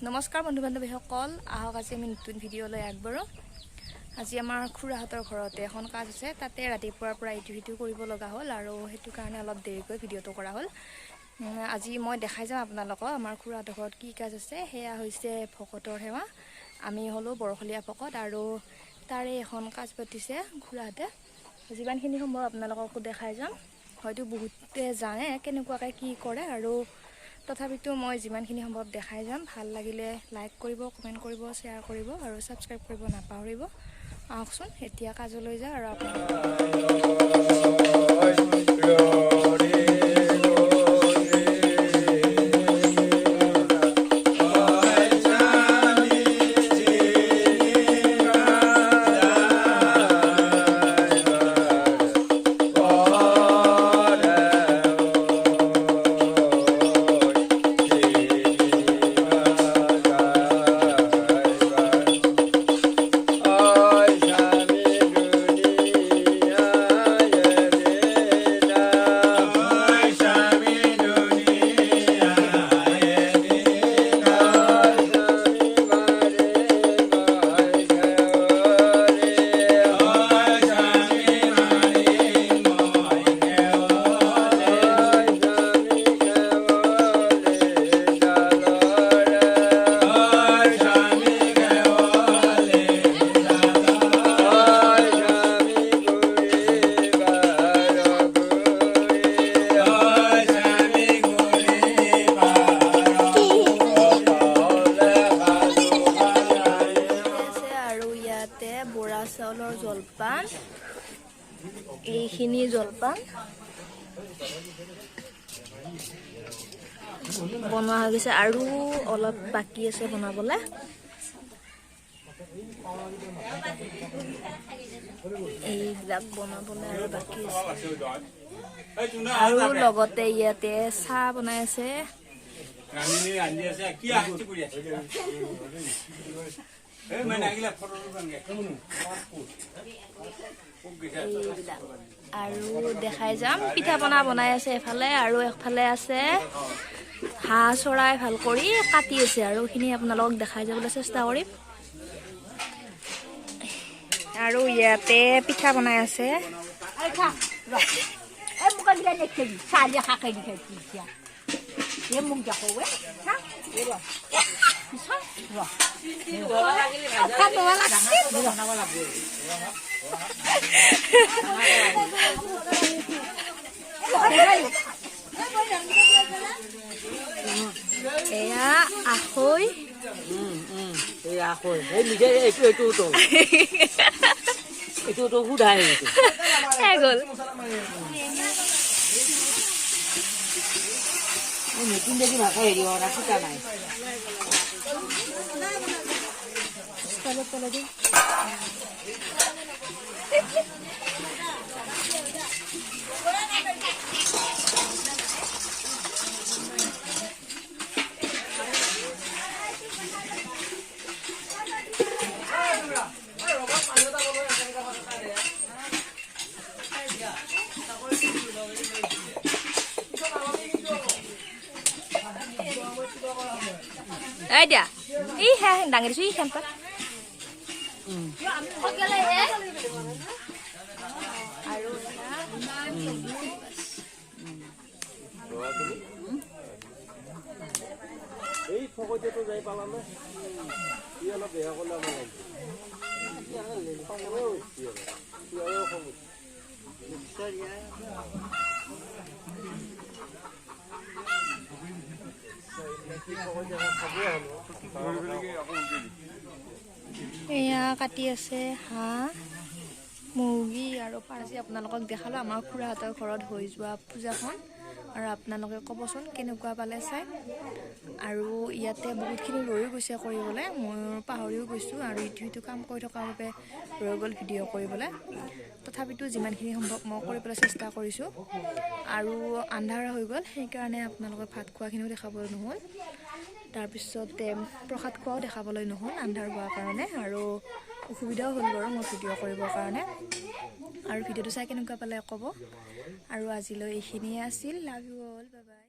নমস্কাৰ বন্ধু বান্ধৱীসকল, আহক আজি আমি নতুন ভিডিঅ' লৈ আগবাঢ়ো। আজি আমাৰ খুৰাহঁতৰ ঘৰতে এখন কাজ আছে, তাতে ৰাতিপুৱাৰ পৰা ইটো সিটো কৰিব লগা হ'ল আৰু সেইটো কাৰণে অলপ দেৰিকৈ ভিডিঅ'টো কৰা হ'ল। আজি মই দেখাই যাম আপোনালোকক আমাৰ খুৰাহঁতৰ ঘৰত কি কাজ আছে। সেয়া হৈছে ভকতৰ সেৱা। আমি হ'লোঁ বৰশলীয়া ভকত আৰু তাৰে এখন কাজ পাতিছে খুৰাহঁতে। যিমানখিনি সম্ভৱ আপোনালোককো দেখাই যাম। হয়তো বহুতে জানে কেনেকুৱাকৈ কি কৰে আৰু তথাপিতো মই যিমানখিনি সম্ভৱ দেখাই যাম। ভাল লাগিলে লাইক কৰিব, কমেণ্ট কৰিব, শ্বেয়াৰ কৰিব আৰু ছাবস্ক্ৰাইব কৰিব নাপাহৰিব। আহকচোন এতিয়া কাজলৈ যাওঁ আৰু বৰা চাউলৰ জলপান, এইখিনি জলপান বনোৱা হৈ গৈছে আৰু অলপ বাকী আছে বনাবলৈ। এইবিলাক বনাবলৈ আৰু বাকী আছে আৰু লগতে ইয়াতে চাহ বনাই আছে। আৰু দেখাই যাম পিঠা পনা বনাই আছে এফালে আৰু এফালে আছে হাঁহ চৰাই ভাল কৰি কাটি আছে আৰু এইখিনি আপোনালোকক দেখাই যাবলৈ চেষ্টা কৰিম। আৰু ইয়াতে পিঠা বনাই আছে। এয়া আখৈ, দিয়া এই হ্যাঁ ডাঙৰ দিছো এই খেম্পা আৰু এই ফকতেটো যাই পালানে কি অলপ বেয়া কৰলে আমাৰ এয়া কাটি আছে হাঁহ, মুৰ্গী আৰু পাঁচি আপোনালোকক দেখালো আমাৰ খুৰাহঁতৰ ঘৰত হৈ যোৱা পূজাখন। আৰু আপোনালোকে ক'বচোন কেনেকুৱা পালে চাই। আৰু ইয়াতে বহুতখিনি ৰৈও গৈছে কৰিবলৈ, মই পাহৰিও গৈছোঁ আৰু ইটো সিটো কাম কৰি থকাৰ বাবে ৰৈ গ'ল ভিডিঅ' কৰিবলৈ। তথাপিতো যিমানখিনি সম্ভৱ মই কৰিবলৈ চেষ্টা কৰিছোঁ। আৰু আন্ধাৰ হৈ গ'ল, সেইকাৰণে আপোনালোকে ভাত খোৱাখিনিও দেখাবলৈ নহ'ল, তাৰপিছতে প্ৰসাদ খোৱাও দেখাবলৈ নহ'ল আন্ধাৰ হোৱাৰ কাৰণে। আৰু অসুবিধাও হ'ল বাৰু মই ভিডিঅ' কৰিবৰ কাৰণে। আৰু ভিডিঅ'টো চাই কেনেকুৱা পালে ক'ব। আৰু আজিলৈ এইখিনিয়ে আছিল। Love you all, bye bye.